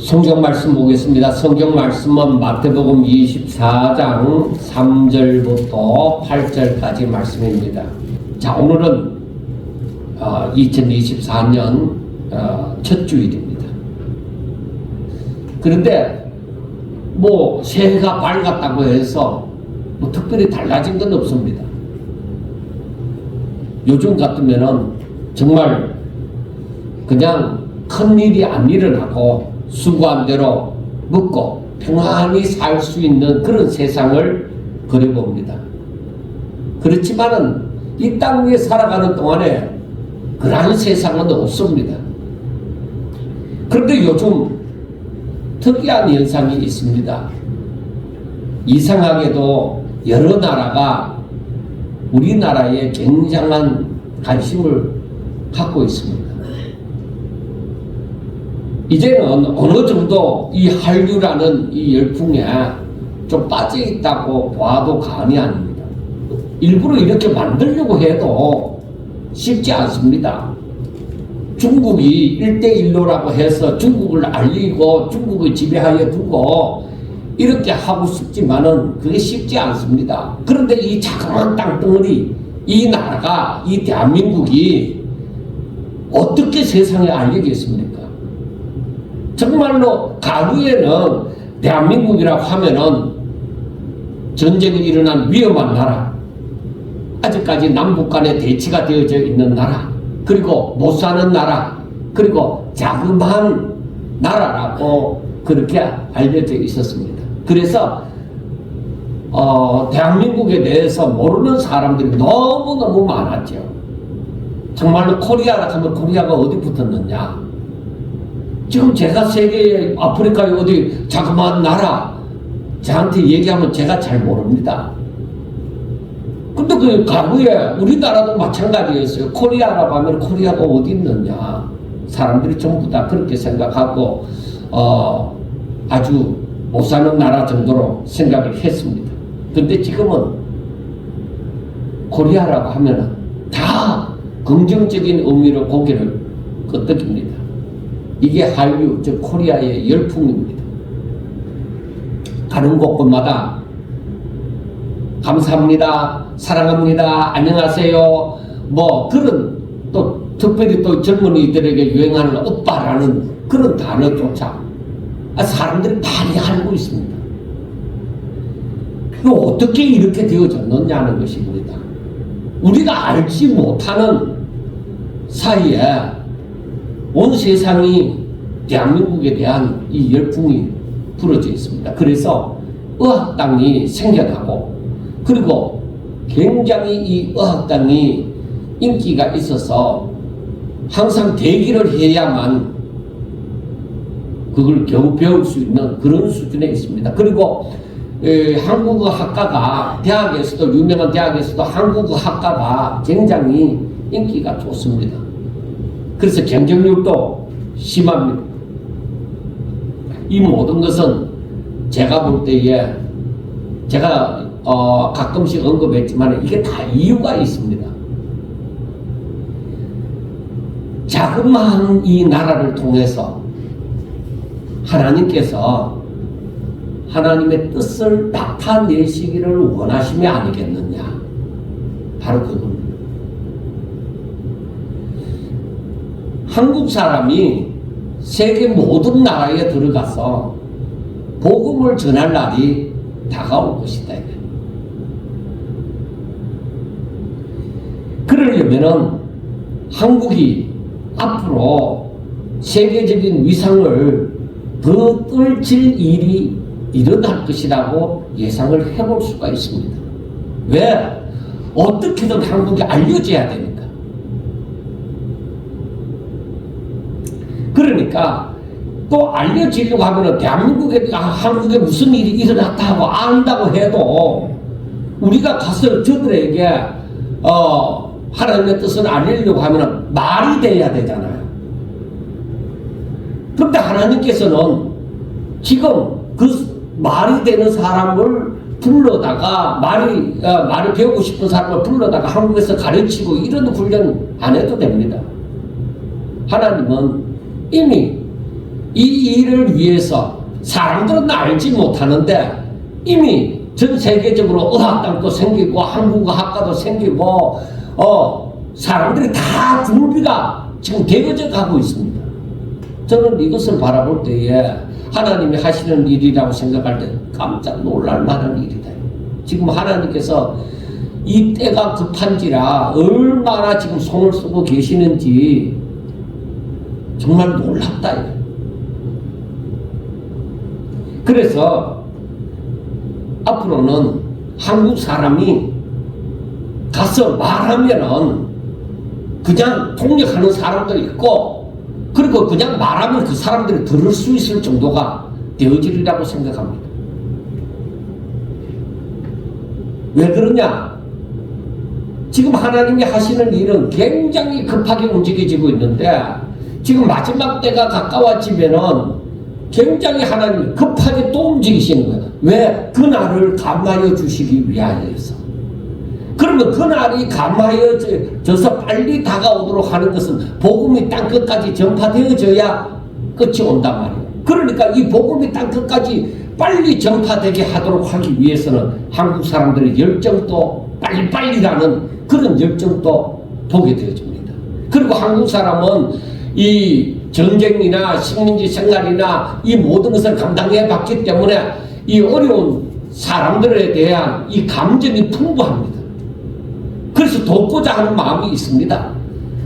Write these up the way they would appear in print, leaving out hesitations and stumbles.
성경 말씀 보겠습니다. 성경 말씀은 마태복음 24장 3절부터 8절까지 말씀입니다. 자, 오늘은 2024년 첫 주일입니다. 그런데 뭐 새해가 밝았다고 해서 뭐 특별히 달라진 건 없습니다. 요즘 같으면은 정말 그냥 큰일이 안 일어나고 수고한 대로 먹고 평안히 살 수 있는 그런 세상을 그려봅니다. 그렇지만은 이 땅 위에 살아가는 동안에 그러한 세상은 없습니다. 그런데 요즘 특이한 현상이 있습니다. 이상하게도 여러 나라가 우리나라에 굉장한 관심을 갖고 있습니다. 이제는 어느 정도 이 한류라는 이 열풍에 좀 빠져있다고 봐도 과언이 아닙니다. 일부러 이렇게 만들려고 해도 쉽지 않습니다. 중국이 1대1로라고 해서 중국을 알리고 중국을 지배하여 두고 이렇게 하고 싶지만은 그게 쉽지 않습니다. 그런데 이 자그마한 땅덩어리, 이 나라가, 이 대한민국이 어떻게 세상에 알리겠습니까? 정말로 가루에는 대한민국이라고 하면은 전쟁이 일어난 위험한 나라, 아직까지 남북 간에 대치가 되어져 있는 나라, 그리고 못 사는 나라, 그리고 자그마한 나라라고 그렇게 알려져 있었습니다. 그래서 대한민국에 대해서 모르는 사람들이 너무너무 많았죠. 정말로 코리아라 하면 코리아가 어디 붙었느냐? 지금 제가 세계에 아프리카에 어디 자그마한 나라 저한테 얘기하면 제가 잘 모릅니다. 근데 그 가구에 우리나라도 마찬가지였어요. 코리아라고 하면 코리아가 어디 있느냐? 사람들이 전부 다 그렇게 생각하고 아주 못 사는 나라 정도로 생각을 했습니다. 근데 지금은 코리아라고 하면 다 긍정적인 의미로 고개를 끄덕입니다. 이게 한류, 즉 코리아의 열풍입니다. 가는 곳곳마다 감사합니다, 사랑합니다, 안녕하세요, 뭐 그런 또 특별히 또 젊은이들에게 유행하는 오빠라는 그런 단어조차 사람들이 많이 알고 있습니다. 이거 어떻게 이렇게 되어졌느냐는 것입니다. 우리가 알지 못하는 사이에 온 세상이 대한민국에 대한 이 열풍이 불어져 있습니다. 그래서 의학당이 생겨나고, 그리고 굉장히 이 의학당이 인기가 있어서 항상 대기를 해야만 그걸 겨우 배울 수 있는 그런 수준에 있습니다. 그리고 한국어 학과가 대학에서도, 유명한 대학에서도 한국어 학과가 굉장히 인기가 좋습니다. 그래서 경쟁률도 심합니다. 이 모든 것은 제가 볼 때에 제가 가끔씩 언급했지만 이게 다 이유가 있습니다. 자그마한 이 나라를 통해서 하나님께서 하나님의 뜻을 나타내시기를 원하심이 아니겠느냐? 바로 그겁니다. 한국 사람이 세계 모든 나라에 들어가서 복음을 전할 날이 다가올 것이다. 그러려면은 한국이 앞으로 세계적인 위상을 더 떨칠 일이 일어날 것이라고 예상을 해볼 수가 있습니다. 왜? 어떻게든 한국이 알려져야 되니까. 그러니까 또 알려지려고 하면은 대한민국에, 한국에 무슨 일이 일어났다고 안다고 해도 우리가 가서 저들에게 하나님의 뜻을 알리려고 하면은 말이 돼야 되잖아요. 그런데 하나님께서는 지금 그 말이 되는 사람을 불러다가 말을 배우고 싶은 사람을 불러다가 한국에서 가르치고 이런 훈련 안 해도 됩니다. 하나님은 이미 이 일을 위해서 사람들은 알지 못하는데 이미 전 세계적으로 의학당도 생기고 한국의학과도 생기고 사람들이 다 준비가 지금 되어져 가고 있습니다. 저는 이것을 바라볼 때에 하나님이 하시는 일이라고 생각할 때 깜짝 놀랄 만한 일이다. 지금 하나님께서 이 때가 급한지라 얼마나 지금 손을 쓰고 계시는지 정말 놀랍다. 그래서 앞으로는 한국 사람이 가서 말하면은 그냥 통역하는 사람도 있고, 그리고 그냥 말하면 그 사람들이 들을 수 있을 정도가 되어지리라고 생각합니다. 왜 그러냐? 지금 하나님이 하시는 일은 굉장히 급하게 움직여지고 있는데, 지금 마지막 때가 가까워지면은 굉장히 하나님이 급하게 또 움직이시는 거예요. 왜? 그날을 감하여 주시기 위하여서. 그러면 그날이 감하여져서 빨리 다가오도록 하는 것은 복음이 땅끝까지 전파되어져야 끝이 온단 말이에요. 그러니까 이 복음이 땅끝까지 빨리 전파되게 하도록 하기 위해서는 한국 사람들의 열정도 빨리빨리라는 그런 열정도 보게 되어집니다. 그리고 한국 사람은 이 전쟁이나 식민지 생활이나 이 모든 것을 감당해 봤기 때문에 이 어려운 사람들에 대한 이 감정이 풍부합니다. 그래서 돕고자 하는 마음이 있습니다.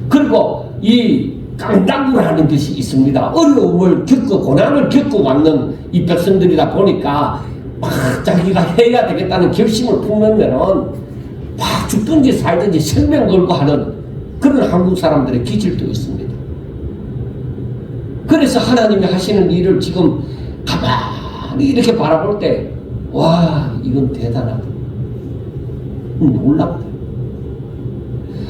그리고 이 깡당구를 하는 것이 있습니다. 어려움을 겪고 고난을 겪고 왔는 이 백성들이다 보니까 막 자기가 해야 되겠다는 결심을 품으면은 막 죽든지 살든지 생명 걸고 하는 그런 한국 사람들의 기질도 있습니다. 그래서 하나님이 하시는 일을 지금 가만히 이렇게 바라볼 때, 와, 이건 대단하다. 놀랍다.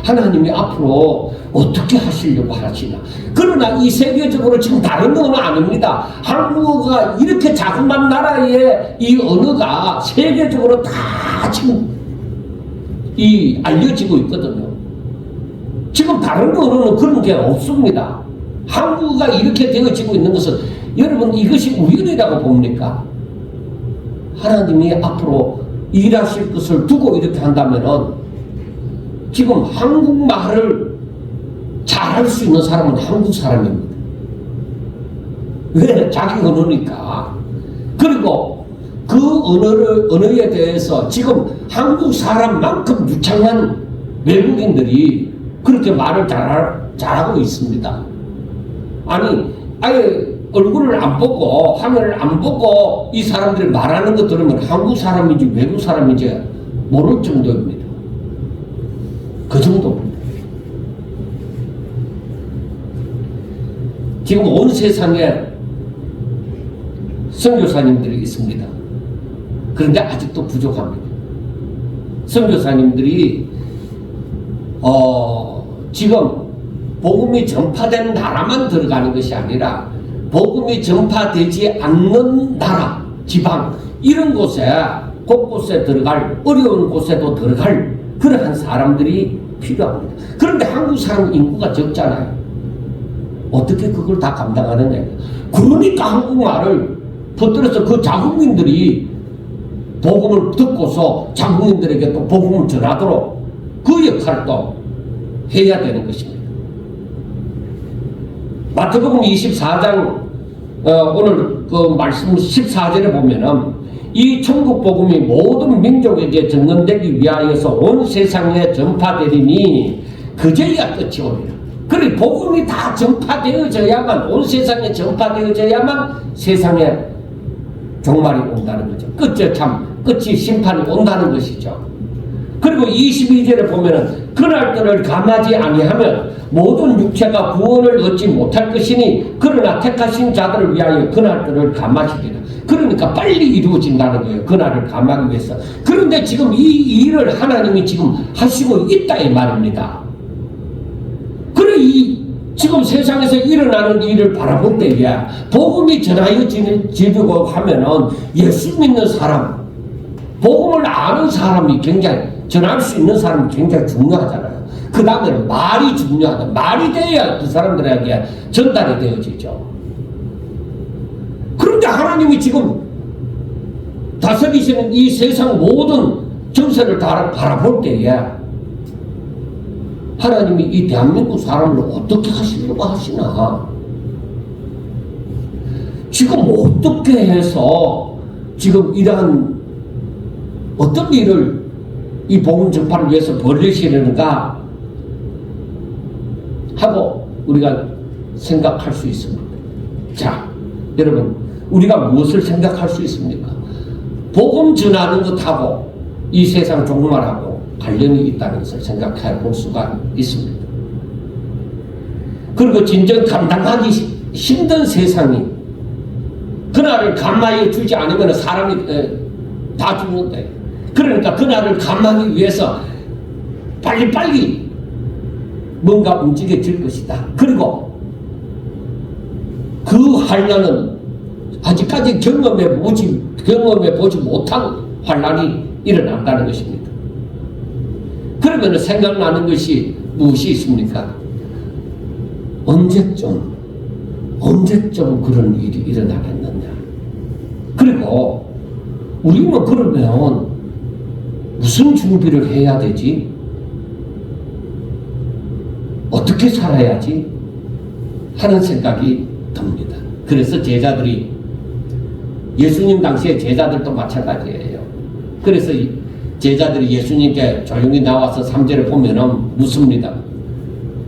하나님이 앞으로 어떻게 하시려고 하시나. 그러나 이 세계적으로 지금 다른 언어 아닙니다. 한국어가 이렇게 자그만 나라의 이 언어가 세계적으로 다 지금 알려지고 있거든요. 지금 다른 언어는 그런 게 없습니다. 한국어가 이렇게 되어지고 있는 것은 여러분 이것이 우연이라고 봅니까? 하나님이 앞으로 일하실 것을 두고 이렇게 한다면은 지금 한국말을 잘할 수 있는 사람은 한국 사람입니다. 왜? 자기 언어니까. 그리고 그 언어에 대해서 지금 한국 사람만큼 유창한 외국인들이 그렇게 말을 잘하고 있습니다. 아니, 아예 얼굴을 안 보고 화면을 안 보고 이 사람들이 말하는 거 들으면 한국 사람인지 외국 사람인지 모를 정도입니다. 그 정도입니다. 지금 온 세상에 선교사님들이 있습니다. 그런데 아직도 부족합니다. 선교사님들이 지금 복음이 전파된 나라만 들어가는 것이 아니라 복음이 전파되지 않는 나라, 지방 이런 곳에 곳곳에 들어갈, 어려운 곳에도 들어갈 그러한 사람들이 필요합니다. 그런데 한국 사람 인구가 적잖아요. 어떻게 그걸 다 감당하느냐. 그러니까 한국말을 퍼뜨려서 그 자국민들이 복음을 듣고서 자국민들에게 또 복음을 전하도록 그 역할을 또 해야 되는 것입니다. 마태복음 24장 오늘 그 말씀 14절에 보면은 이 천국 복음이 모든 민족에게 전언되기 위하여서 온 세상에 전파되리니 그제야 끝이 오리라. 그래 복음이 다 전파되어져야만 온 세상에 전파되어져야만 세상에 종말이 온다는 거죠. 끝이 심판이 온다는 것이죠. 그리고 22절에 보면은 그날들을 감하지 아니하면 모든 육체가 구원을 얻지 못할 것이니 그러나 택하신 자들을 위하여 그날들을 감하시리라. 그러니까 빨리 이루어진다는 거예요. 그날을 감하기 위해서. 그런데 지금 이 일을 하나님이 지금 하시고 있다 이 말입니다. 그래 지금 세상에서 일어나는 일을 바라볼 때에 복음이 전하여지고 하면은 예수 믿는 사람, 복음을 아는 사람이 굉장히 전할 수 있는 사람이 굉장히 중요하잖아요. 그 다음에는 말이 중요하다. 말이 돼야 그 사람들에게 전달이 되어지죠. 그런데 하나님이 지금 다스리시는 이 세상 모든 정세를 다 바라볼 때에 하나님이 이 대한민국 사람을 어떻게 하시려고 하시나? 지금 어떻게 해서 지금 이러한 어떤 일을 이 복음 전파를 위해서 벌리시려는가 하고 우리가 생각할 수 있습니다. 자, 여러분, 우리가 무엇을 생각할 수 있습니까? 복음 전하는 것하고 이 세상 종말하고 관련이 있다는 것을 생각해 볼 수가 있습니다. 그리고 진정 감당하기 힘든 세상이 그날을 감마해 주지 않으면 사람이 다 죽는데, 그러니까 그날을 감하기 위해서 빨리빨리 뭔가 움직여질 것이다. 그리고 그 환난은 아직까지 경험해 보지 못한 환난이 일어난다는 것입니다. 그러면 생각나는 것이 무엇이 있습니까? 언제쯤 그런 일이 일어나겠느냐. 그리고 우리는 그러면 무슨 준비를 해야 되지? 어떻게 살아야지? 하는 생각이 듭니다. 그래서 제자들이, 예수님 당시에 제자들도 마찬가지예요. 그래서 제자들이 예수님께 조용히 나와서 3절에 보면은 묻습니다.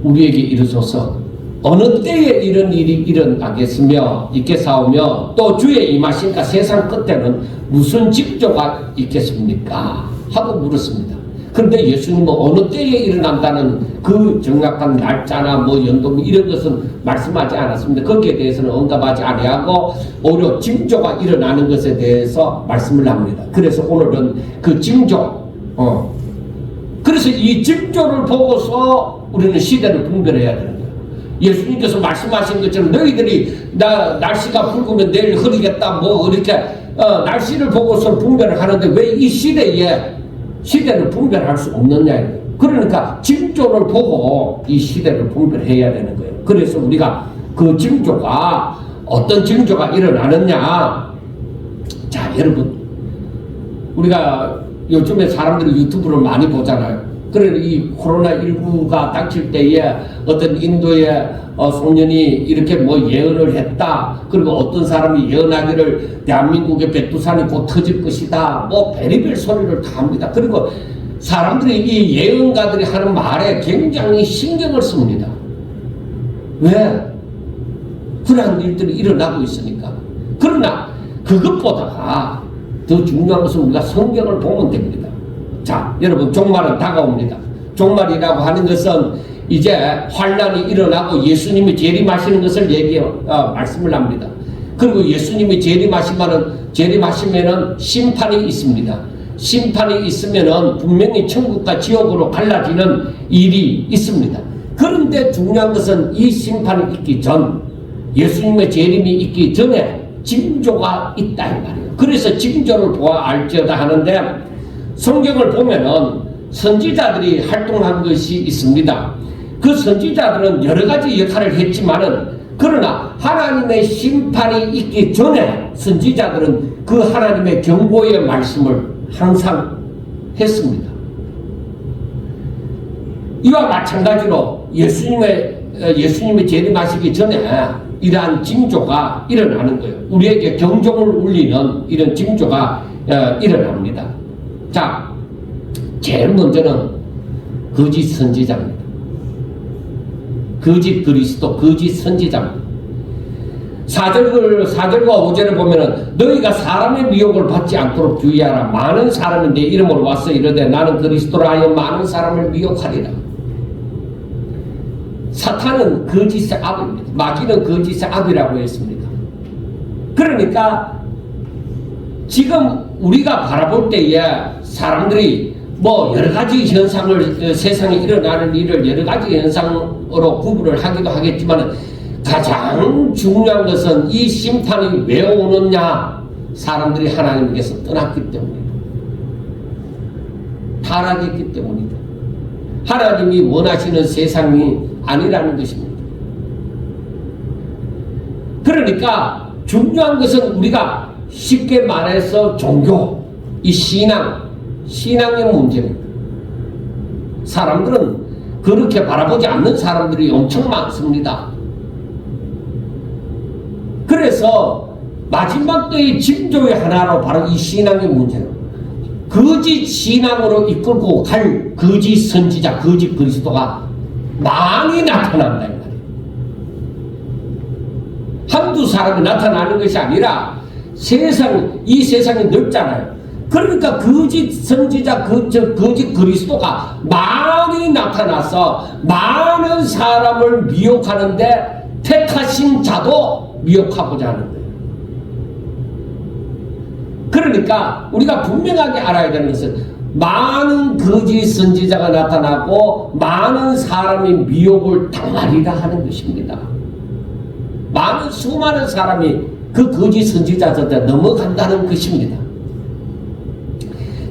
우리에게 이르소서 어느 때에 이런 일이 일어나겠으며 있겠사오며 또 주의 임하신가 세상 끝에는 무슨 징조가 있겠습니까? 하고 물었습니다. 그런데 예수님은 어느 때에 일어난다는 그 정확한 날짜나 연도 이런 것은 말씀하지 않았습니다. 거기에 대해서는 언급하지 아니하고 오히려 징조가 일어나는 것에 대해서 말씀을 합니다. 그래서 오늘은 그 징조, 그래서 이 징조를 보고서 우리는 시대를 분별해야 되는 거예요. 예수님께서 말씀하신 것처럼 너희들이 날씨가 붉으면 내일 흐리겠다 이렇게 날씨를 보고서 분별을 하는데 왜 이 시대를 분별할 수 없느냐. 그러니까 징조를 보고 이 시대를 분별해야 되는 거예요. 그래서 우리가 그 징조가 어떤 징조가 일어나느냐. 자, 여러분, 우리가 요즘에 사람들이 유튜브를 많이 보잖아요. 그래, 이 코로나19가 닥칠 때에 어떤 인도의 송년이 이렇게 예언을 했다. 그리고 어떤 사람이 예언하기를 대한민국의 백두산이 곧 터질 것이다. 별의별 소리를 다 합니다. 그리고 사람들이 이 예언가들이 하는 말에 굉장히 신경을 씁니다. 왜? 그러한 일들이 일어나고 있으니까. 그러나 그것보다 더 중요한 것은 우리가 성경을 보면 됩니다. 자, 여러분, 종말은 다가옵니다. 종말이라고 하는 것은 이제 환란이 일어나고 예수님이 재림하시는 것을 말씀을 합니다. 그리고 예수님이 재림하시면은 심판이 있습니다. 심판이 있으면은 분명히 천국과 지옥으로 갈라지는 일이 있습니다. 그런데 중요한 것은 이 심판이 있기 전, 예수님의 재림이 있기 전에 징조가 있다 이 말이에요. 그래서 징조를 보아 알지어다 하는데, 성경을 보면은 선지자들이 활동한 것이 있습니다. 그 선지자들은 여러 가지 역할을 했지만은, 그러나 하나님의 심판이 있기 전에 선지자들은 그 하나님의 경고의 말씀을 항상 했습니다. 이와 마찬가지로 예수님의 재림하시기 전에 이러한 징조가 일어나는 거예요. 우리에게 경종을 울리는 이런 징조가 일어납니다. 자, 제일 먼저는 거짓 선지자입니다. 거짓 그리스도, 거짓 선지자입니다. 4절과 5절을 보면은 너희가 사람의 미혹을 받지 않도록 주의하라. 많은 사람이 내 이름으로 와서 이르되 나는 그리스도라 하여 많은 사람을 미혹하리라. 사탄은 거짓의 아비입니다. 마귀는 거짓의 아비라고 했습니다. 그러니까 지금 우리가 바라볼 때에 사람들이 여러 가지 현상을, 세상에 일어나는 일을 여러 가지 현상으로 구분을 하기도 하겠지만 가장 중요한 것은 이 심판이 왜 오느냐. 사람들이 하나님께서 떠났기 때문이다. 타락했기 때문이다. 하나님이 원하시는 세상이 아니라는 것입니다. 그러니까 중요한 것은 우리가 쉽게 말해서 종교, 이 신앙의 문제입니다. 사람들은 그렇게 바라보지 않는 사람들이 엄청 많습니다. 그래서 마지막 때의 징조의 하나로 바로 이 신앙의 문제로 거짓 신앙으로 이끌고 갈 거짓 선지자, 거짓 그리스도가 많이 나타난다. 한두 사람이 나타나는 것이 아니라 이 세상이 넓잖아요. 그러니까 거짓 선지자, 거짓 그리스도가 많이 나타나서 많은 사람을 미혹하는데 택하신 자도 미혹하고자 하는 거예요. 그러니까 우리가 분명하게 알아야 되는 것은 많은 거짓 선지자가 나타나고 많은 사람이 미혹을 당하리라 하는 것입니다. 수많은 사람이 그 거짓 선지자한테 넘어간다는 것입니다.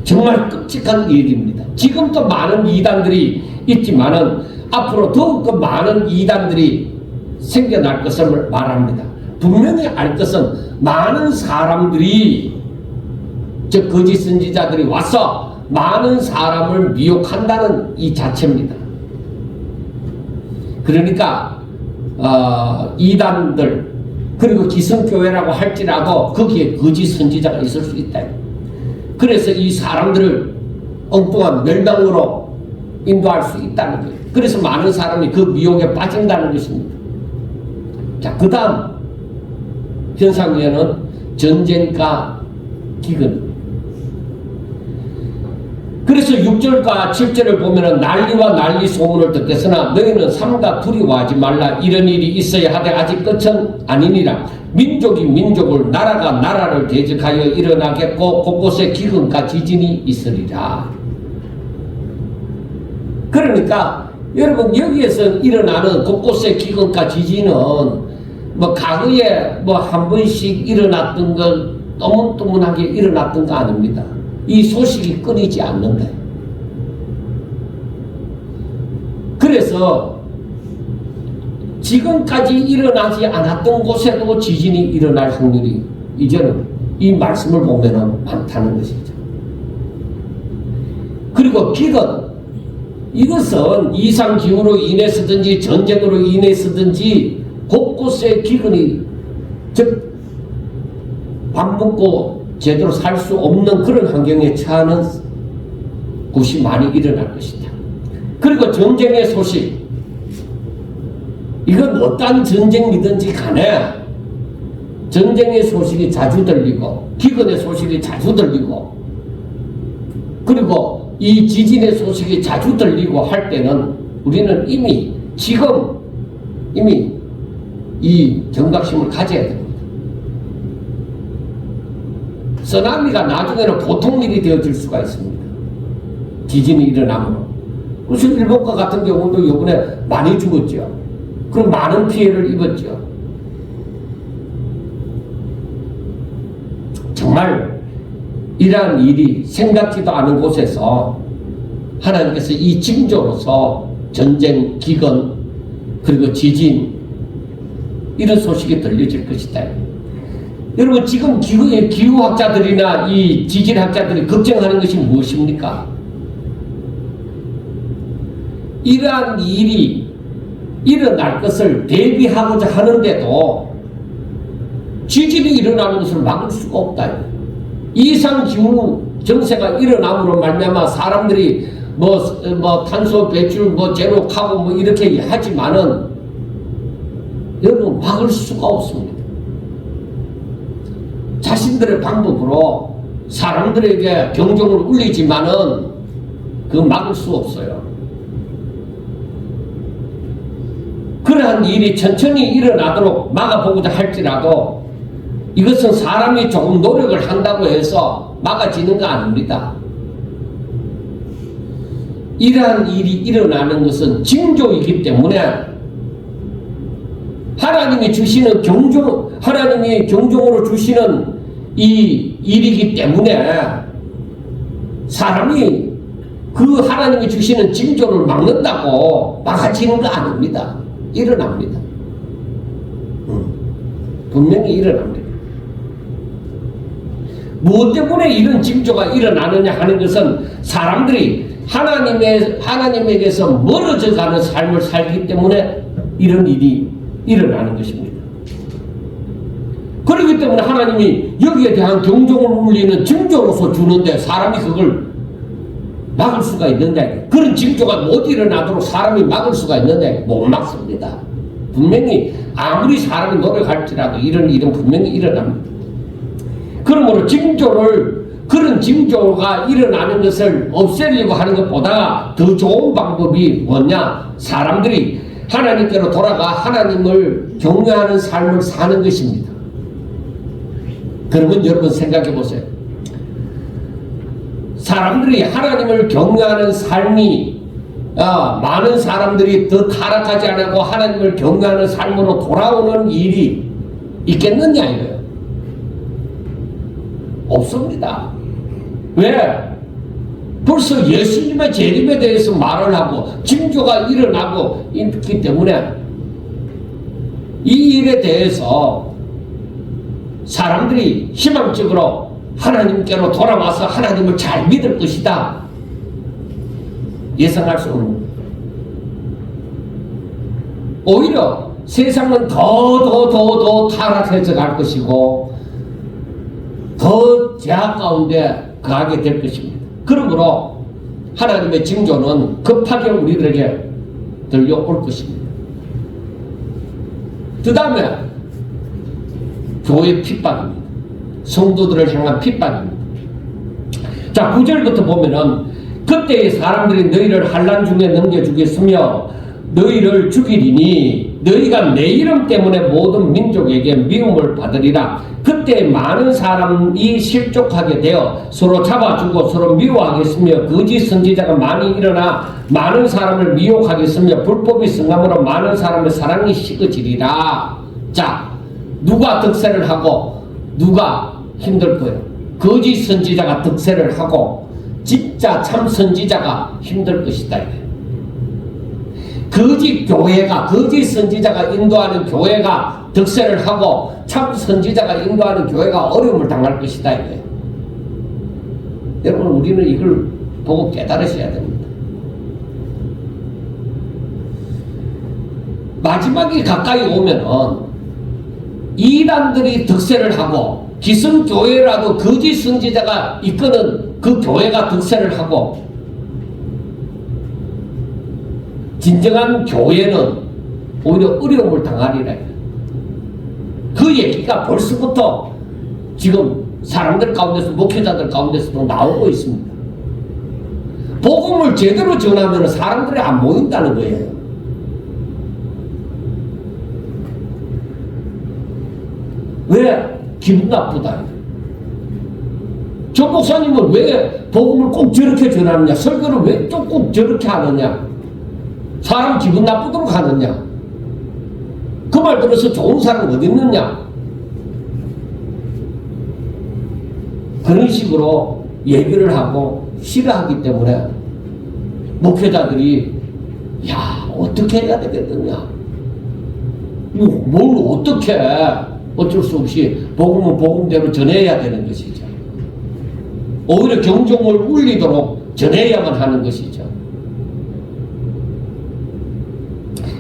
정말 끔찍한 일입니다. 지금도 많은 이단들이 있지만은 앞으로 더욱더 많은 이단들이 생겨날 것을 말합니다. 분명히 알 것은 많은 사람들이 거짓 선지자들이 와서 많은 사람을 미혹한다는 이 자체입니다. 그러니까 이단들 그리고 기성교회라고 할지라도 거기에 거짓 선지자가 있을 수 있다. 그래서 이 사람들을 엉뚱한 멸망으로 인도할 수 있다는 거예요. 그래서 많은 사람이 그 미혹에 빠진다는 것입니다. 자, 그 다음 현상에는 전쟁과 기근. 그래서 6절과 7절을 보면은 난리와 난리 소문을 듣겠으나 너희는 삼가 두려워하지 말라. 이런 일이 있어야 하되 아직 끝은 아니니라. 민족이 민족을 나라가 나라를 대적하여 일어나겠고 곳곳에 기근과 지진이 있으리라. 그러니까 여러분 여기에서 일어나는 곳곳에 기근과 지진은 뭐 과거에 뭐 한 번씩 일어났던 것 떠문떠문하게 일어났던 거 아닙니다. 이 소식이 끊이지 않는다. 그래서 지금까지 일어나지 않았던 곳에도 지진이 일어날 확률이 이제는 이 말씀을 보면 많다는 것이죠. 그리고 기근, 이것은 이상기후로 인해서든지 전쟁으로 인해서든지 곳곳에 기근이, 즉 밥 먹고 제대로 살 수 없는 그런 환경에 처하는 곳이 많이 일어날 것이다. 그리고 전쟁의 소식, 이건 어떤 전쟁이든지 간에 전쟁의 소식이 자주 들리고 기근의 소식이 자주 들리고 그리고 이 지진의 소식이 자주 들리고 할 때는 우리는 지금 이 경각심을 가져야 됩니다. 쓰나미가 나중에는 보통 일이 되어질 수가 있습니다. 지진이 일어나면. 그래서 일본과 같은 경우도 이번에 많이 죽었죠. 그럼 많은 피해를 입었죠. 정말 이러한 일이 생각지도 않은 곳에서 하나님께서 이 징조로서 전쟁, 기근, 그리고 지진 이런 소식이 들려질 것이다. 여러분 지금 기후학자들이나 이 지질학자들이 걱정하는 것이 무엇입니까? 이러한 일이 일어날 것을 대비하고자 하는데도 지진이 일어나는 것을 막을 수가 없다. 이상기후 정세가 일어남으로 말미암아 사람들이 뭐 탄소 배출 제로하고 이렇게 하지만은 여러분 막을 수가 없습니다. 자신들의 방법으로 사람들에게 경종을 울리지만은 그 막을 수 없어요. 그러한 일이 천천히 일어나도록 막아보고자 할지라도 이것은 사람이 조금 노력을 한다고 해서 막아지는 거 아닙니다. 이러한 일이 일어나는 것은 징조이기 때문에 하나님이 경종으로 주시는 이 일이기 때문에 사람이 그 하나님이 주시는 징조를 막는다고 막아지는 거 아닙니다. 일어납니다. 분명히 일어납니다. 무엇 때문에 이런 징조가 일어나느냐 하는 것은 사람들이 하나님에게서 멀어져 가는 삶을 살기 때문에 이런 일이 일어나는 것입니다. 그렇기 때문에 하나님이 여기에 대한 경종을 울리는 징조로서 주는데 사람이 그걸 막을 수가 있는데, 그런 징조가 못 일어나도록 사람이 막을 수가 있는데 못 막습니다. 분명히 아무리 사람이 노력할지라도 이런 일은 분명히 일어납니다. 그러므로 그런 징조가 일어나는 것을 없애려고 하는 것보다 더 좋은 방법이 뭐냐? 사람들이 하나님께로 돌아가 하나님을 경외하는 삶을 사는 것입니다. 그러면 여러분 생각해 보세요. 사람들이 하나님을 경외하는 삶이 많은 사람들이 더 타락하지 않고 하나님을 경외하는 삶으로 돌아오는 일이 있겠느냐 이거예요. 없습니다. 왜? 벌써 예수님의 재림에 대해서 말을 하고 징조가 일어나고 있기 때문에 이 일에 대해서 사람들이 희망적으로 하나님께로 돌아와서 하나님을 잘 믿을 것이다 예상할 수 없는, 오히려 세상은 더 타락해져 갈 것이고 더 제약 가운데 가게 될 것입니다. 그러므로 하나님의 징조는 급하게 우리들에게 들려올 것입니다. 그 다음에 교회 핍박입니다. 성도들을 향한 핍박입니다. 자, 9절부터 보면은 그때의 사람들이 너희를 환난 중에 넘겨주겠으며 너희를 죽이리니 너희가 내 이름 때문에 모든 민족에게 미움을 받으리라. 그때 많은 사람이 실족하게 되어 서로 잡아주고 서로 미워하겠으며 거짓 선지자가 많이 일어나 많은 사람을 미혹하겠으며 불법이 성함으로 많은 사람의 사랑이 식어지리라. 자, 누가 득세를 하고 누가 힘들 거예요? 거짓 선지자가 득세를 하고 진짜 참 선지자가 힘들 것이다. 거짓 교회가, 거짓 선지자가 인도하는 교회가 득세를 하고 참 선지자가 인도하는 교회가 어려움을 당할 것이다. 이거예요. 여러분, 우리는 이걸 보고 깨달으셔야 됩니다. 마지막이 가까이 오면은 이단들이 득세를 하고 기성교회라도 거짓 선지자가 이끄는 그 교회가 득세를 하고 진정한 교회는 오히려 어려움을 당하리라. 그 얘기가 벌써부터 지금 사람들 가운데서, 목회자들 가운데서도 나오고 있습니다. 복음을 제대로 전하면 사람들이 안 모인다는 거예요. 왜? 기분 나쁘다. 저 목사님은 왜 복음을 꼭 저렇게 전하느냐? 설교를 왜 또 꼭 저렇게 하느냐? 사람 기분 나쁘도록 하느냐? 그 말 들어서 좋은 사람 어디 있느냐? 그런 식으로 얘기를 하고 싫어하기 때문에 목회자들이 야, 어떻게 해야 되겠느냐? 뭘 어떻게 해? 어쩔 수 없이 복음은 복음대로 전해야 되는 것이죠. 오히려 경종을 울리도록 전해야만 하는 것이죠.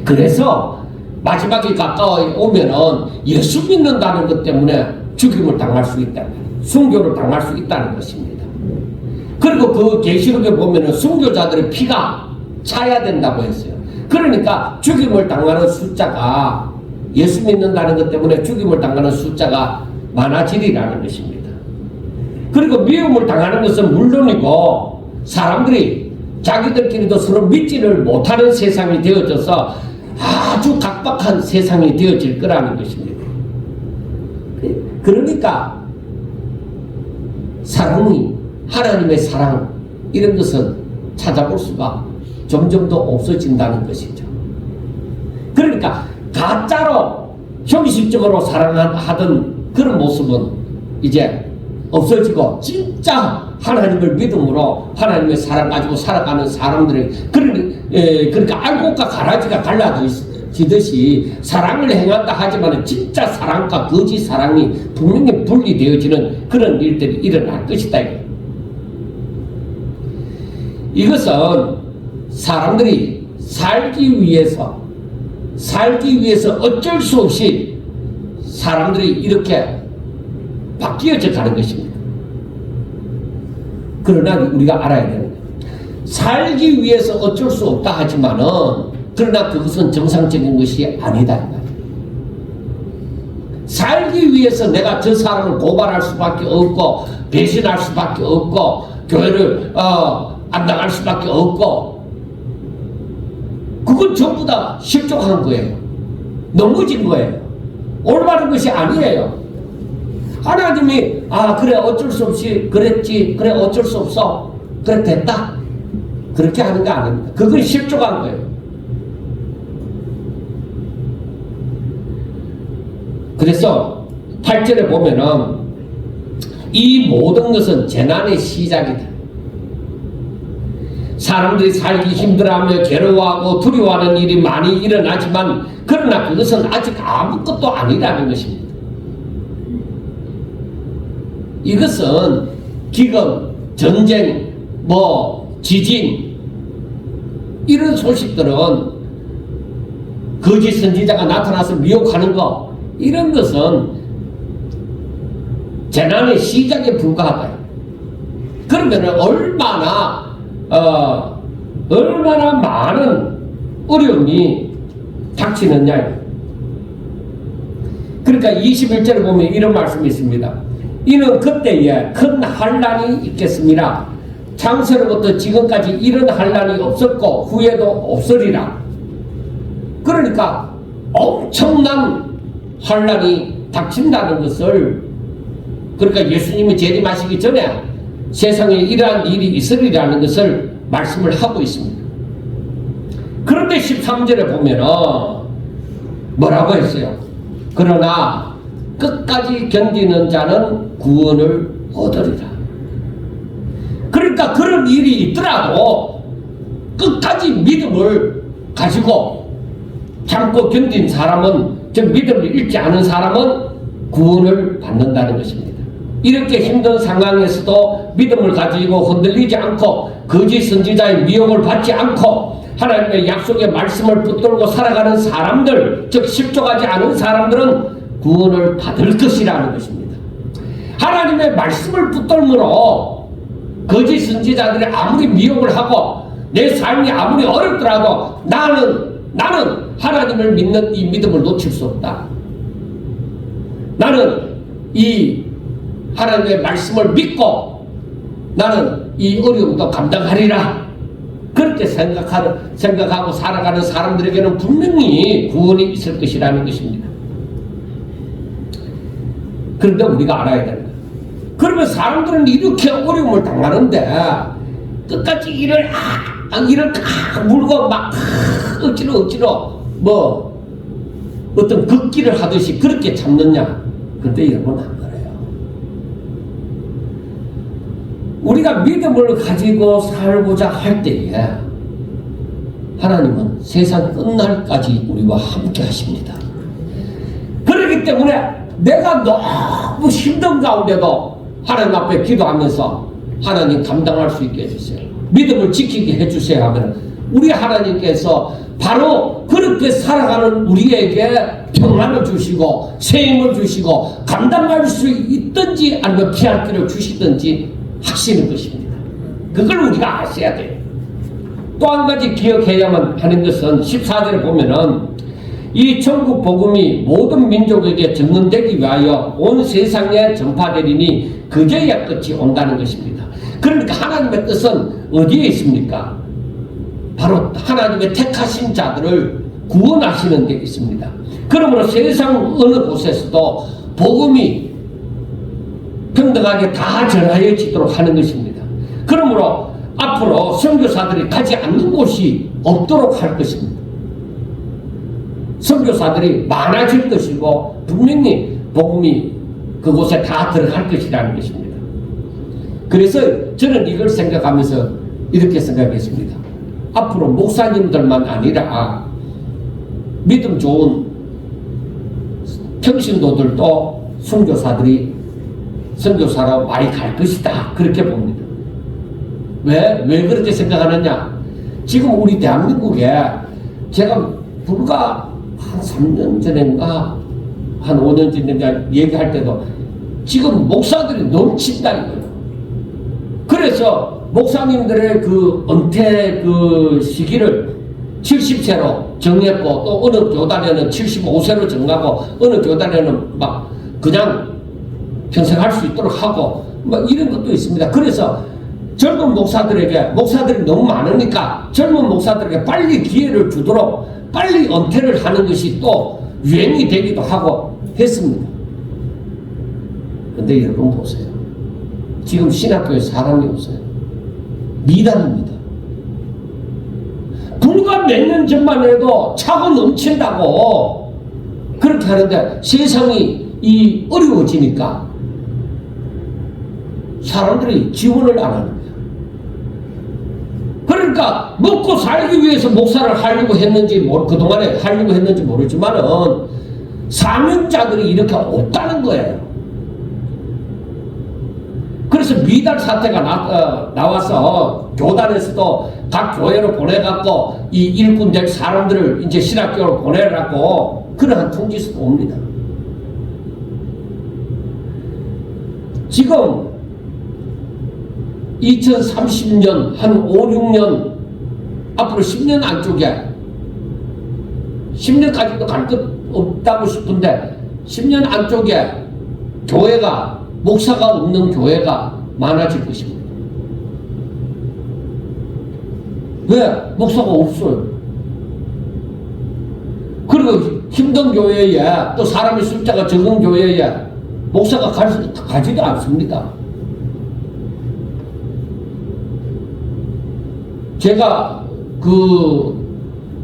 그래서 마지막이 가까이 오면은 예수 믿는다는 것 때문에 죽임을 당할 수 있다, 순교를 당할 수 있다는 것입니다. 그리고 그 계시록에 보면은 순교자들의 피가 차야 된다고 했어요. 그러니까 죽임을 당하는 숫자가, 예수 믿는다는 것 때문에 죽임을 당하는 숫자가 많아지리라는 것입니다. 그리고 미움을 당하는 것은 물론이고 사람들이 자기들끼리도 서로 믿지를 못하는 세상이 되어져서 아주 각박한 세상이 되어질 거라는 것입니다. 그러니까 사랑이, 하나님의 사랑, 이런 것은 찾아볼 수가 점점 더 없어진다는 것이죠. 그러니까 가짜로 형식적으로 사랑하던 그런 모습은 이제 없어지고 진짜 하나님을 믿음으로 하나님의 사랑 가지고 살아가는 사람들이, 그러니까 알곡과 가라지가 지듯이 사랑을 행한다 하지만 진짜 사랑과 거짓 사랑이 분명히 분리되어지는 그런 일들이 일어날 것이다. 이것은 사람들이 살기 위해서 어쩔 수 없이 사람들이 이렇게 바뀌어져 가는 것입니다. 그러나 우리가 알아야 되는 거예요. 살기 위해서 어쩔 수 없다 하지만은 그러나 그것은 정상적인 것이 아니다. 살기 위해서 내가 저 사람을 고발할 수밖에 없고 배신할 수밖에 없고 교회를 안 나갈 수밖에 없고 그건 전부 다 실족한 거예요. 넘어진 거예요. 올바른 것이 아니에요. 하나님이 그래 어쩔 수 없이 그랬지 그래 어쩔 수 없어 그래 됐다 그렇게 하는 거 아닙니다. 그건 실족한 거예요. 그래서 8절에 보면은 이 모든 것은 재난의 시작이다. 사람들이 살기 힘들어하며 괴로워하고 두려워하는 일이 많이 일어나지만 그러나 그것은 아직 아무것도 아니라는 것입니다. 이것은 기근, 전쟁, 지진 이런 소식들은 거짓 선지자가 나타나서 미혹하는 것 이런 것은 재난의 시작에 불과하다. 그러면 얼마나 많은 어려움이 닥치느냐. 그러니까 21절에 보면 이런 말씀이 있습니다. 이는 그때에 큰 환난이 있겠습니다. 창세로부터 지금까지 이런 환난이 없었고 후에도 없으리라. 그러니까 엄청난 환난이 닥친다는 것을 그러니까 예수님이 재림하시기 전에 세상에 이러한 일이 있으리라는 것을 말씀을 하고 있습니다. 그런데 13절에 보면은 뭐라고 했어요? 그러나 끝까지 견디는 자는 구원을 얻으리라. 그러니까 그런 일이 있더라도 끝까지 믿음을 가지고 참고 견딘 사람은, 즉 믿음을 잃지 않은 사람은 구원을 받는다는 것입니다. 이렇게 힘든 상황에서도 믿음을 가지고 흔들리지 않고 거짓 선지자의 미혹을 받지 않고 하나님의 약속의 말씀을 붙들고 살아가는 사람들, 즉 실족하지 않은 사람들은 구원을 받을 것이라는 것입니다. 하나님의 말씀을 붙들므로 거짓 선지자들이 아무리 미혹을 하고 내 삶이 아무리 어렵더라도 나는 하나님을 믿는 이 믿음을 놓칠 수 없다. 나는 이 하나님의 말씀을 믿고 나는 이 어려움도 감당하리라. 그렇게 생각하고 살아가는 사람들에게는 분명히 구원이 있을 것이라는 것입니다. 그런데 우리가 알아야 된다. 그러면 사람들은 이렇게 어려움을 당하는데 끝까지 이를 물고 막 억지로 어떤 걷기를 하듯이 그렇게 참느냐? 근데 여러분 안 그래요. 우리가 믿음을 가지고 살고자 할 때에 하나님은 세상 끝날까지 우리와 함께 하십니다. 그렇기 때문에 내가 너무 힘든 가운데도 하나님 앞에 기도하면서 하나님 감당할 수 있게 해주세요. 믿음을 지키게 해주세요 하면 우리 하나님께서 바로 그렇게 살아가는 우리에게 평안을 주시고 세임을 주시고 감당할 수 있든지 아니면 피할 길을 주시든지 하시는 것입니다. 그걸 우리가 아셔야 돼요. 또 한 가지 기억해야만 하는 것은 14절에 보면은 이 천국 복음이 모든 민족에게 전문되기 위하여 온 세상에 전파되리니 그제야 끝이 온다는 것입니다. 그러니까 하나님의 뜻은 어디에 있습니까? 바로 하나님의 택하신 자들을 구원하시는 데 있습니다. 그러므로 세상 어느 곳에서도 복음이 평등하게 다 전하여지도록 하는 것입니다. 그러므로 앞으로 선교사들이 가지 않는 곳이 없도록 할 것입니다. 선교사들이 많아질 것이고 분명히 복음이 그곳에 다 들어갈 것이라는 것입니다. 그래서 저는 이걸 생각하면서 이렇게 생각했습니다. 앞으로 목사님들만 아니라 믿음 좋은 평신도들도 선교사로 많이 갈 것이다. 그렇게 봅니다. 왜 그렇게 생각하느냐? 지금 우리 대한민국에 제가 불과 한 3년 전인가 한 5년 전인가 얘기할 때도 지금 목사들이 넘친다 이거예요. 그래서 목사님들의 그 은퇴 그 시기를 70세로 정했고, 또 어느 교단에는 75세로 정하고, 어느 교단에는 막 그냥 평생 할 수 있도록 하고, 뭐 이런 것도 있습니다. 그래서 젊은 목사들이 너무 많으니까 젊은 목사들에게 빨리 기회를 주도록 빨리 은퇴를 하는 것이 또 유행이 되기도 하고 했습니다. 근데 여러분 보세요. 지금 신학교에 사람이 없어요. 미단입니다. 불과 몇 년 전만 해도 차고 넘친다고 그렇게 하는데 세상이 어려워지니까 사람들이 지원을 안 하는 거예요. 그러니까 먹고 살기 위해서 목사를 하려고 했는지 그동안에 하려고 했는지 모르지만은 사명자들이 이렇게 없다는 거예요. 그래서 미달 사태가 나와서 교단에서도 각 교회로 보내갖고 이 일꾼 될 사람들을 이제 신학교로 보내라고 그러한 통지서도 옵니다. 지금 2030년 한 5, 6년 앞으로 10년 안쪽에 10년까지도 갈 것 없다고 싶은데 10년 안쪽에 교회가 목사가 없는 교회가 많아질 것입니다. 왜? 목사가 없어요. 그리고 힘든 교회에 또 사람의 숫자가 적은 교회에 목사가 가지도 않습니다. 제가 그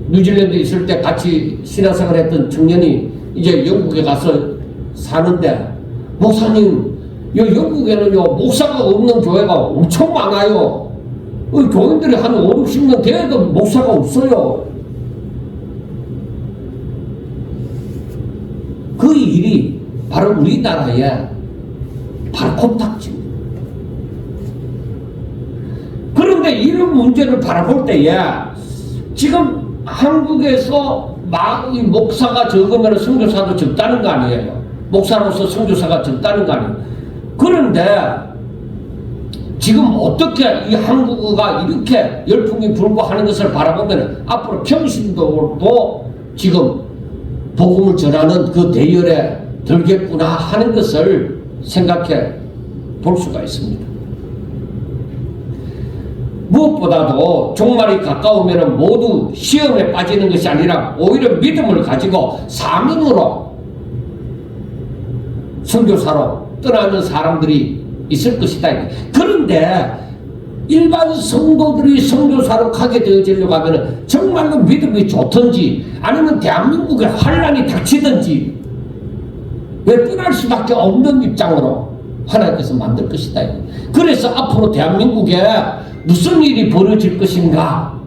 뉴질랜드에 있을 때 같이 신앙생활 했던 청년이 이제 영국에 가서 사는데, 목사님, 영국에는요 목사가 없는 교회가 엄청 많아요. 교인들이 한 5, 60년 돼도 목사가 없어요. 그 일이 바로 우리나라에 바로 코딱지입니다. 그런데 이런 문제를 바라볼 때에 지금 한국에서 이 목사가 적으면 선교사도 적다는 거 아니에요. 목사로서 선교사가 적다는 거 아니에요. 그런데 지금 어떻게 이 한국어가 이렇게 열풍이 불고 하는 것을 바라보면 앞으로 평신도도 지금 복음을 전하는 그 대열에 들겠구나 하는 것을 생각해 볼 수가 있습니다. 무엇보다도 종말이 가까우면 모두 시험에 빠지는 것이 아니라 오히려 믿음을 가지고 사명으로 선교사로 떠나는 사람들이 있을 것이다. 그런데 일반 성도들이 선교사로 가게 되어지려고 하면 정말로 믿음이 좋든지 아니면 대한민국에 환란이 닥치든지 왜 떠날 수밖에 없는 입장으로 하나님께서 만들 것이다. 그래서 앞으로 대한민국에 무슨 일이 벌어질 것인가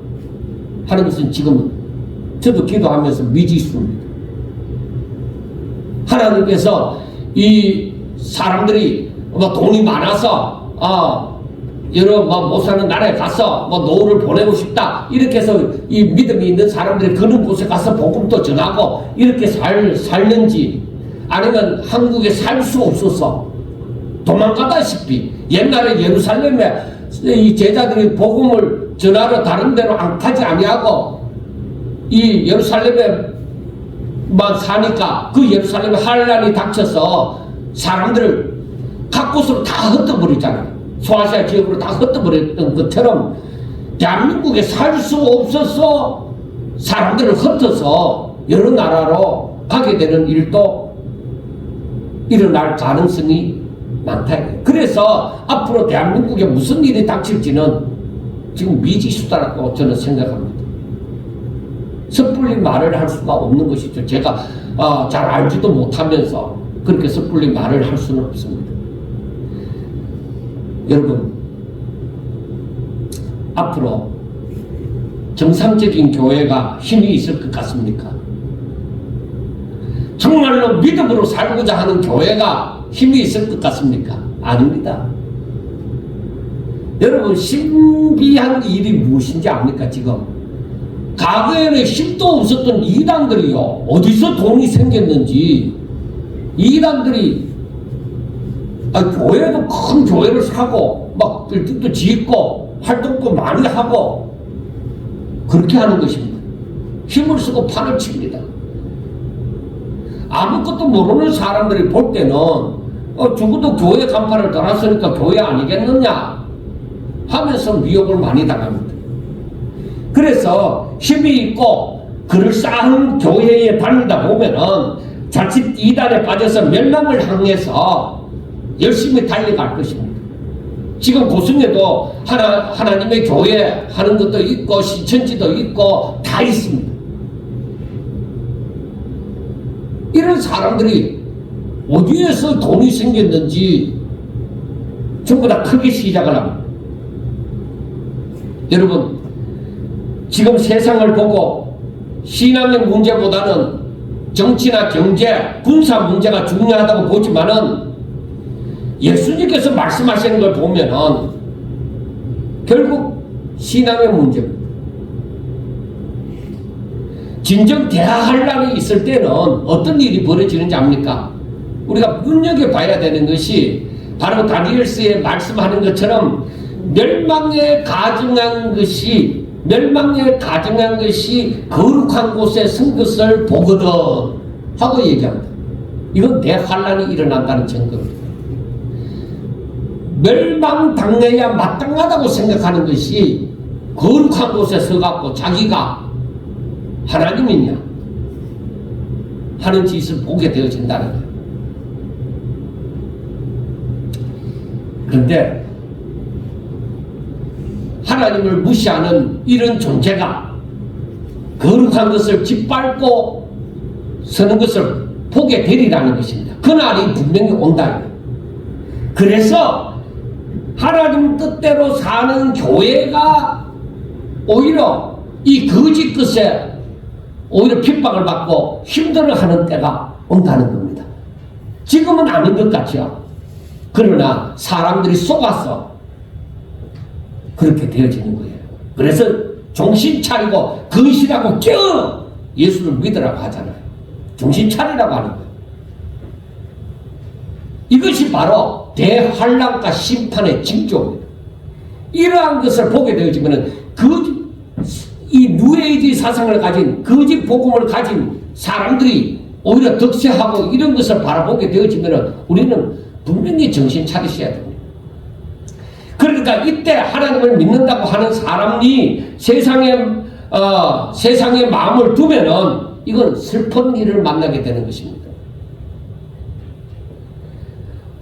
하는 것은 지금 저도 기도하면서 미지수입니다. 하나님께서 이 사람들이 돈이 많아서 여러 못 사는 나라에 가서 노후를 보내고 싶다 이렇게 해서 이 믿음이 있는 사람들이 그런 곳에 가서 복음도 전하고 이렇게 살는지, 아니면 한국에 살 수 없어서 도망가다시피 옛날에 예루살렘에 이 제자들이 복음을 전하러 다른 데로 안 가지 아니하고 이 예루살렘에만 사니까 그 예루살렘에 환란이 닥쳐서 사람들을 각 곳으로 다 흩어버리잖아요. 소아시아 지역으로 다 흩어버렸던 것처럼 대한민국에 살 수 없어서 사람들을 흩어서 여러 나라로 가게 되는 일도 일어날 가능성이 많다. 그래서 앞으로 대한민국에 무슨 일이 닥칠지는 지금 미지수다라고 저는 생각합니다. 섣불리 말을 할 수가 없는 것이죠. 제가 잘 알지도 못하면서 그렇게 섣불리 말을 할 수는 없습니다. 여러분, 앞으로 정상적인 교회가 힘이 있을 것 같습니까? 정말로 믿음으로 살고자 하는 교회가 힘이 있을 것 같습니까? 아닙니다. 여러분, 신비한 일이 무엇인지 압니까? 지금 과거에는 힘도 없었던 이단들이요, 어디서 돈이 생겼는지. 이단들이 교회도 큰 교회를 사고 막 빌딩도 짓고 활동도 많이 하고 그렇게 하는 것입니다. 힘을 쓰고 판을 칩니다. 아무것도 모르는 사람들이 볼 때는 적어도 교회 간판을 달았으니까 교회 아니겠느냐 하면서 미혹을 많이 당합니다. 그래서 힘이 있고 글을 쌓은 교회에 다니다 보면은 자칫 이단에 빠져서 멸망을 향해서 열심히 달려갈 것입니다. 지금 고성에도 하나님의 교회 하는 것도 있고 신천지도 있고 다 있습니다. 이런 사람들이 어디에서 돈이 생겼는지 전부 다 크게 시작을 합니다. 여러분, 지금 세상을 보고 신앙의 문제보다는 정치나 경제, 군사 문제가 중요하다고 보지만은 예수님께서 말씀하시는 걸 보면은 결국 신앙의 문제입니다. 진정 대화환란이 있을 때는 어떤 일이 벌어지는지 압니까? 우리가 눈여겨봐야 되는 것이 바로 다니엘서에 말씀하는 것처럼 멸망에 가증한 것이 거룩한 곳에 선 것을 보거든 하고 얘기합니다. 이건 대환란이 일어난다는 증거입니다. 멸망당해야 마땅하다고 생각하는 것이 거룩한 곳에 서갖고 자기가 하나님이냐 하는 짓을 보게 되어진다는 거예요. 그런데 하나님을 무시하는 이런 존재가 거룩한 것을 짓밟고 서는 것을 보게 되리라는 것입니다. 그날이 분명히 온다. 그래서 하나님 뜻대로 사는 교회가 오히려 이 거짓 것에 오히려 핍박을 받고 힘들어하는 때가 온다는 겁니다. 지금은 아닌 것 같죠. 그러나 사람들이 속아서 그렇게 되어지는 거예요. 그래서 정신 차리고 근신하고 깨어 예수를 믿으라고 하잖아요. 정신 차리라고 하는 거예요. 이것이 바로 대환란과 심판의 징조입니다. 이러한 것을 보게 되어지면 이 뉴에이지 사상을 가진 거짓 복음을 가진 사람들이 오히려 득세하고 이런 것을 바라보게 되어지면 우리는 분명히 정신 차리셔야 됩니다. 그러니까 이때 하나님을 믿는다고 하는 사람이 세상에 마음을 두면은 이건 슬픈 일을 만나게 되는 것입니다.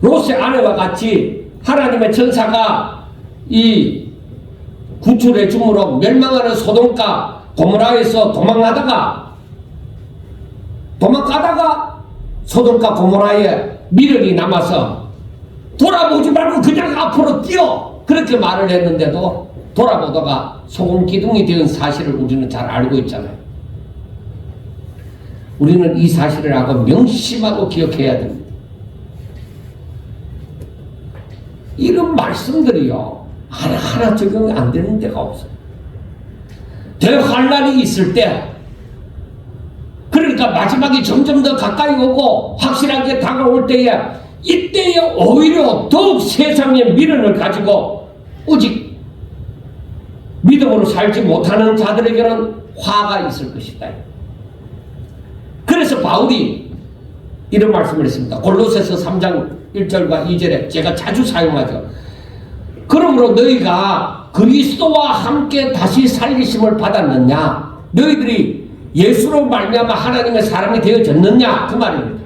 롯의 아내와 같이 하나님의 천사가 이 구출해 줌으로 멸망하는 소돔과 고모라에서 도망가다가 소돔과 고모라에 미련이 남아서 돌아보지 말고 그냥 앞으로 뛰어 그렇게 말을 했는데도 돌아보다가 소금 기둥이 된 사실을 우리는 잘 알고 있잖아요. 우리는 이 사실을 하고 명심하고 기억해야 됩니다. 이런 말씀들이요 하나하나 적용이 안 되는 데가 없어요. 대환란이 있을 때, 그러니까 마지막이 점점 더 가까이 오고 확실하게 다가올 때에, 이때에 오히려 더욱 세상의 미련을 가지고 오직 믿음으로 살지 못하는 자들에게는 화가 있을 것이다. 그래서 바울이 이런 말씀을 했습니다. 골로새서 3장 1절과 2절에 제가 자주 사용하죠. 그러므로 너희가 그리스도와 함께 다시 살리심을 받았느냐? 너희들이 예수로 말미암아 하나님의 사람이 되어졌느냐? 그 말입니다.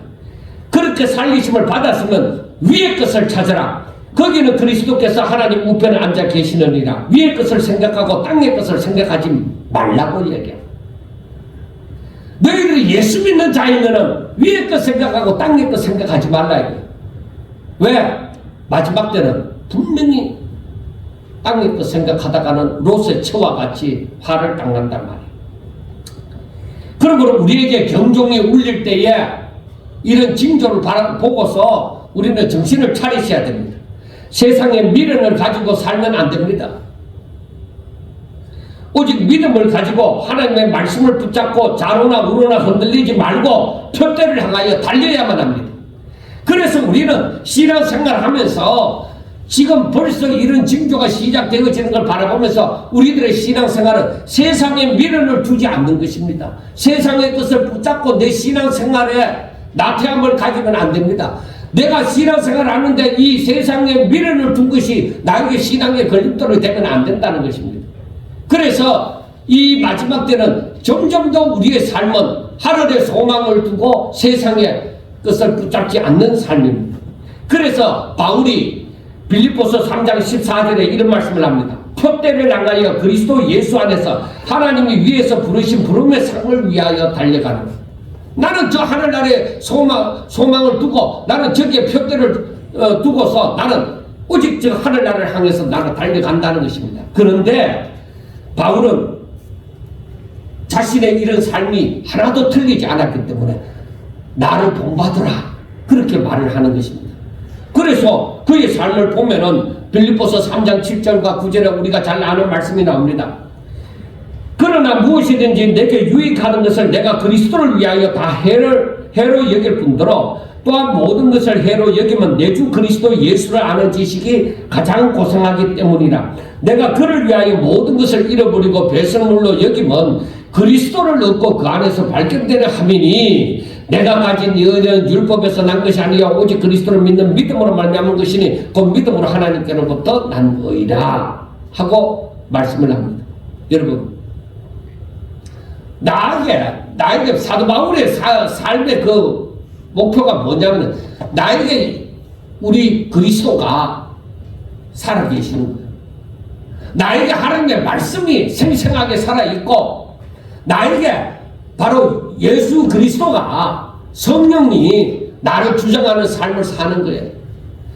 그렇게 살리심을 받았으면 위의 것을 찾으라. 거기는 그리스도께서 하나님 우편에 앉아 계시느니라. 위의 것을 생각하고 땅의 것을 생각하지 말라고 얘기합니다. 너희들이 예수 믿는 자이면은 위의 것 생각하고 땅의 것 생각하지 말라 이거예요. 왜? 마지막 때는 분명히 땅의 것 생각하다가는 롯의 처와 같이 화를 당한단 말이에요. 그러므로 우리에게 경종이 울릴 때에 이런 징조를 보고서 우리는 정신을 차리셔야 됩니다. 세상의 미련을 가지고 살면 안 됩니다. 오직 믿음을 가지고 하나님의 말씀을 붙잡고 좌로나 우로나 흔들리지 말고 표대를 향하여 달려야만 합니다. 그래서 우리는 신앙생활을 하면서 지금 벌써 이런 징조가 시작되어지는 걸 바라보면서 우리들의 신앙생활은 세상에 미련을 두지 않는 것입니다. 세상의 것을 붙잡고 내 신앙생활에 나태함을 가지면 안 됩니다. 내가 신앙생활을 하는데 이 세상에 미련을 둔 것이 나에게 신앙의 걸림돌이 되면 안 된다는 것입니다. 그래서 이 마지막 때는 점점 더 우리의 삶은 하늘의 소망을 두고 세상의 것을 붙잡지 않는 삶입니다. 그래서 바울이 빌립보서 3장 14절에 이런 말씀을 합니다. 표대를 향하여 그리스도 예수 안에서 하나님이 위에서 부르신 부름의 상을 위하여 달려가는, 나는 저 하늘나라의 소망을 두고 나는 저기에 표대를 두고서 나는 오직 저 하늘나라를 향해서 나는 달려간다는 것입니다. 그런데 바울은 자신의 이런 삶이 하나도 틀리지 않았기 때문에 나를 본받으라 그렇게 말을 하는 것입니다. 그래서 그의 삶을 보면은 빌립보서 3장 7절과 9절에 우리가 잘 아는 말씀이 나옵니다. 그러나 무엇이든지 내게 유익하는 것을 내가 그리스도를 위하여 다 해로 여길 뿐더러 또한 모든 것을 해로 여기면 내 주 그리스도 예수를 아는 지식이 가장 고상하기 때문이라. 내가 그를 위하여 모든 것을 잃어버리고 배설물로 여기면 그리스도를 얻고 그 안에서 발견되는 함이니 내가 가진 여는 율법에서 난 것이 아니라 오직 그리스도를 믿는 믿음으로 말미암은 것이니 그 믿음으로 하나님께로부터 난 의라 하고 말씀을 합니다. 여러분, 나에게 사도 바울의 삶의 그 목표가 뭐냐면 나에게 우리 그리스도가 살아계시는 거예요. 나에게 하나님의 말씀이 생생하게 살아있고 나에게 바로 예수 그리스도가 성령이 나를 주장하는 삶을 사는 거예요.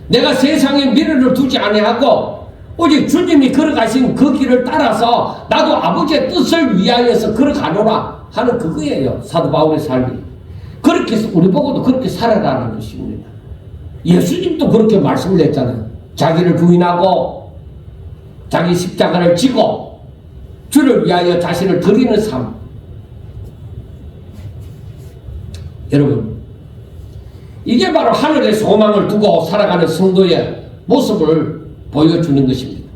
내가 세상에 미련을 두지 아니하고 오직 주님이 걸어가신 그 길을 따라서 나도 아버지의 뜻을 위하여서 걸어가노라 하는 그거예요. 사도 바울의 삶이. 그렇게 우리 보고도 그렇게 살아가는 것입니다. 예수님도 그렇게 말씀을 했잖아요. 자기를 부인하고 자기 십자가를 지고 주를 위하여 자신을 드리는 삶. 여러분, 이게 바로 하늘의 소망을 두고 살아가는 성도의 모습을 보여주는 것입니다.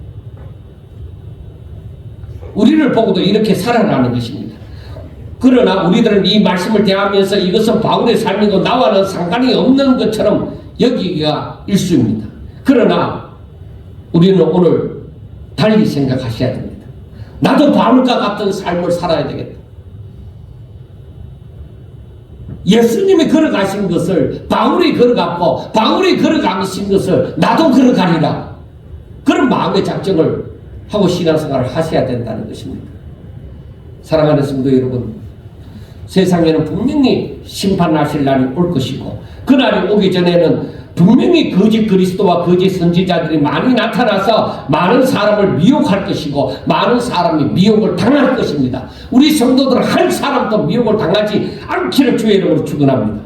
우리를 보고도 이렇게 살아가는 것입니다. 그러나 우리들은 이 말씀을 대하면서 이것은 바울의 삶이고 나와는 상관이 없는 것처럼 여기기가 일쑤입니다. 그러나 우리는 오늘 달리 생각하셔야 됩니다. 나도 바울과 같은 삶을 살아야 되겠다. 예수님이 걸어가신 것을 바울이 걸어갔고 바울이 걸어가신 것을 나도 걸어가리라. 그런 마음의 작정을 하고 신앙생활을 하셔야 된다는 것입니다. 사랑하는 성도 여러분, 세상에는 분명히 심판하실 날이 올 것이고 그 날이 오기 전에는 분명히 거짓 그리스도와 거짓 선지자들이 많이 나타나서 많은 사람을 미혹할 것이고 많은 사람이 미혹을 당할 것입니다. 우리 성도들은 한 사람도 미혹을 당하지 않기를 주의 이름으로 축원합니다.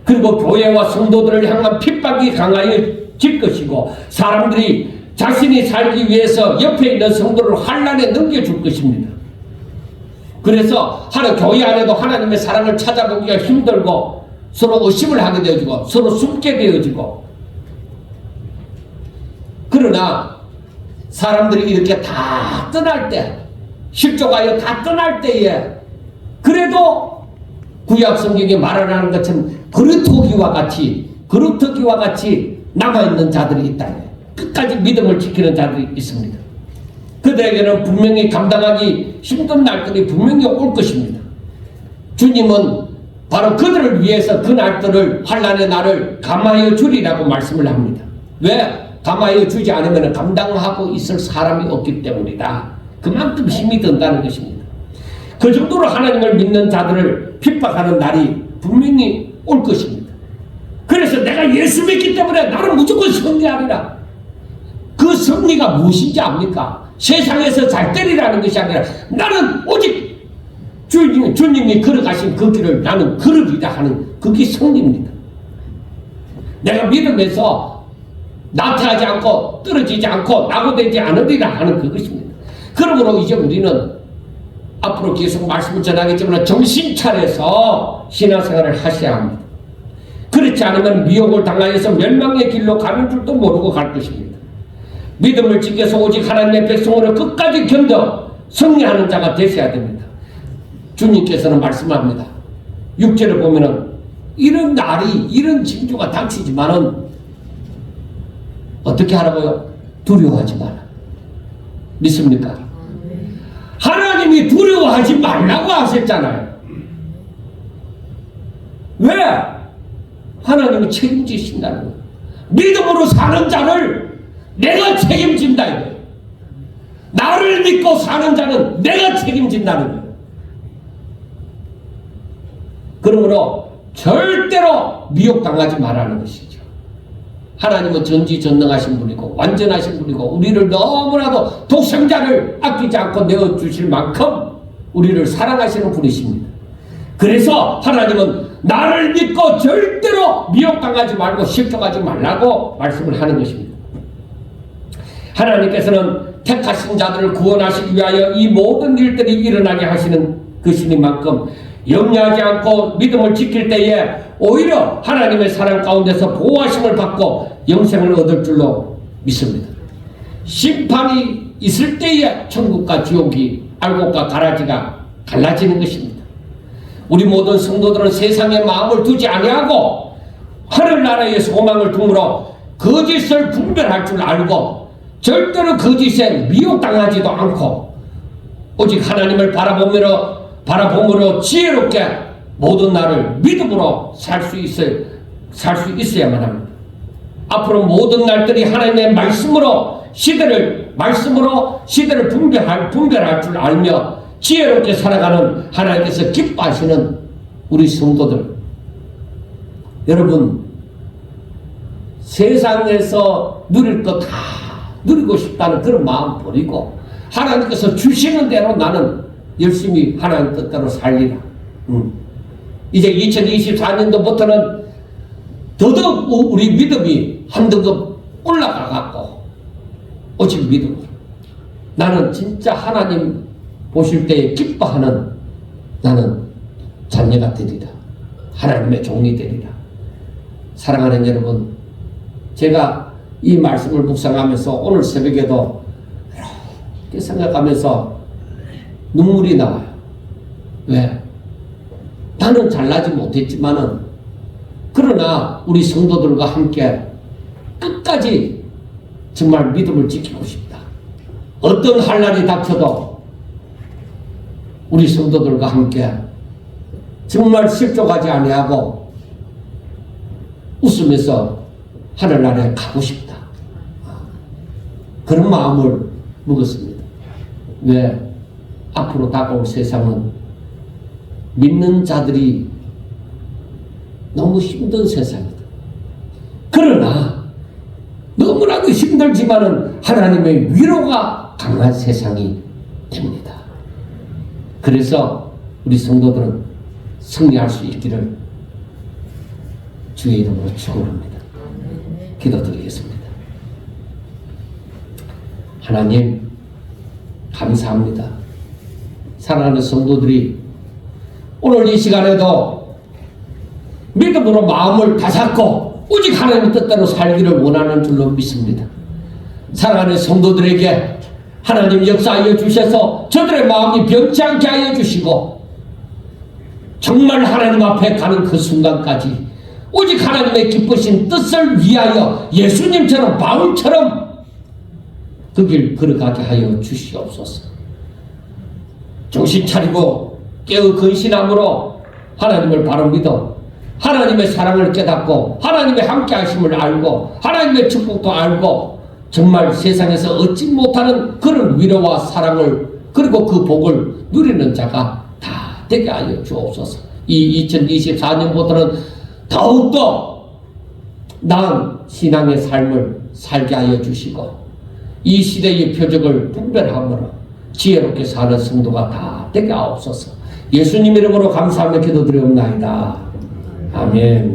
그리고 교회와 성도들을 향한 핍박이 강하여질 것이고 사람들이 자신이 살기 위해서 옆에 있는 성도를 환난에 넘겨줄 것입니다. 그래서 교회 안에도 하나님의 사랑을 찾아보기가 힘들고 서로 의심을 하게 되어지고 서로 숨게 되어지고, 그러나 사람들이 이렇게 다 떠날 때, 실족하여 다 떠날 때에 그래도 구약 성경에 말하는 것처럼 그루터기와 같이 남아있는 자들이 있다. 끝까지 믿음을 지키는 자들이 있습니다. 그들에게는 분명히 감당하기 힘든 날들이 분명히 올 것입니다. 주님은 바로 그들을 위해서 그 날들을, 환난의 날을 감하여 주리라고 말씀을 합니다. 왜? 감하여 주지 않으면 감당하고 있을 사람이 없기 때문이다. 그만큼 힘이 든다는 것입니다. 그 정도로 하나님을 믿는 자들을 핍박하는 날이 분명히 올 것입니다. 그래서 내가 예수 믿기 때문에 나는 무조건 승리하리라. 그 승리가 무엇인지 압니까? 세상에서 잘 때리라는 것이 아니라 나는 오직 주님이 걸어가신 그 길을 나는 걸으리라 하는 그게 승리입니다. 내가 믿음에서 나태하지 않고 떨어지지 않고 낙오되지 않으리라 하는 그것입니다. 그러므로 이제 우리는 앞으로 계속 말씀을 전하겠지만 정신 차려서 신앙생활을 하셔야 합니다. 그렇지 않으면 미혹을 당하여서 멸망의 길로 가는 줄도 모르고 갈 것입니다. 믿음을 지켜서 오직 하나님의 백성으로 끝까지 견뎌 승리하는 자가 되셔야 됩니다. 주님께서는 말씀합니다. 6절을 보면은 이런 날이 이런 징조가 닥치지만은 어떻게 하라고요? 두려워하지 마라. 믿습니까? 하나님이 두려워하지 말라고 하셨잖아요. 왜? 하나님이 책임지신다는 거예요. 믿음으로 사는 자를 내가 책임진다 이거예요. 나를 믿고 사는 자는 내가 책임진다는 거예요. 그러므로 절대로 미혹당하지 말라는 것이죠. 하나님은 전지전능하신 분이고 완전하신 분이고 우리를 너무나도 독생자를 아끼지 않고 내어주실 만큼 우리를 사랑하시는 분이십니다. 그래서 하나님은 나를 믿고 절대로 미혹당하지 말고 실족하지 말라고 말씀을 하는 것입니다. 하나님께서는 택하신 자들을 구원하시기 위하여 이 모든 일들이 일어나게 하시는 것이니만큼 염려하지 않고 믿음을 지킬 때에 오히려 하나님의 사랑 가운데서 보호하심을 받고 영생을 얻을 줄로 믿습니다. 심판이 있을 때에 천국과 지옥이 알곡과 가라지가 갈라지는 것입니다. 우리 모든 성도들은 세상에 마음을 두지 아니하고 하늘나라의 소망을 두므로 거짓을 분별할 줄 알고 절대로 거짓에 미혹당하지도 않고 오직 하나님을 바라보므로 지혜롭게 모든 날을 믿음으로 살 수 있어야만 합니다. 앞으로 모든 날들이 하나님의 말씀으로 시대를 분별할 줄 알며 지혜롭게 살아가는 하나님께서 기뻐하시는 우리 성도들, 여러분 세상에서 누릴 거 다 누리고 싶다는 그런 마음 버리고 하나님께서 주시는 대로 나는 열심히 하나님 뜻대로 살리라. 이제 2024년도부터는 더더욱 우리 믿음이 한 등급 올라가갖고 오직 믿음으로 나는 진짜 하나님 보실 때에 기뻐하는 나는 자녀가 되리라. 하나님의 종이 되리라. 사랑하는 여러분, 제가 이 말씀을 묵상하면서 오늘 새벽에도 이렇게 생각하면서 눈물이 나와요. 왜? 나는 잘나지 못했지만은 그러나 우리 성도들과 함께 끝까지 정말 믿음을 지키고 싶다. 어떤 한란이 닥쳐도 우리 성도들과 함께 정말 실족하지 아니하고 웃으면서 하늘나라에 가고 싶다. 그런 마음을 먹었습니다. 왜? 앞으로 다가올 세상은 믿는 자들이 너무 힘든 세상이다. 그러나 너무나도 힘들지만은 하나님의 위로가 강한 세상이 됩니다. 그래서 우리 성도들은 승리할 수 있기를 주의 이름으로 축원합니다. 기도드리겠습니다. 하나님 감사합니다. 사랑하는 성도들이 오늘 이 시간에도 믿음으로 마음을 다잡고 오직 하나님의 뜻대로 살기를 원하는 줄로 믿습니다. 사랑하는 성도들에게 하나님 역사하여 주셔서 저들의 마음이 변치 않게 하여 주시고 정말 하나님 앞에 가는 그 순간까지 오직 하나님의 기쁘신 뜻을 위하여 예수님처럼 바울처럼 그 길 걸어가게 하여 주시옵소서. 정신 차리고 깨어 근신함으로 하나님을 바로 믿어 하나님의 사랑을 깨닫고 하나님의 함께 하심을 알고 하나님의 축복도 알고 정말 세상에서 얻지 못하는 그런 위로와 사랑을 그리고 그 복을 누리는 자가 다 되게 하여 주옵소서. 이 2024년부터는 더욱더 나은 신앙의 삶을 살게 하여 주시고 이 시대의 표적을 분별함으로 지혜롭게 사는 성도가 다 되게 하옵소서. 예수님 이름으로 감사하며 기도드리옵나이다. 아멘.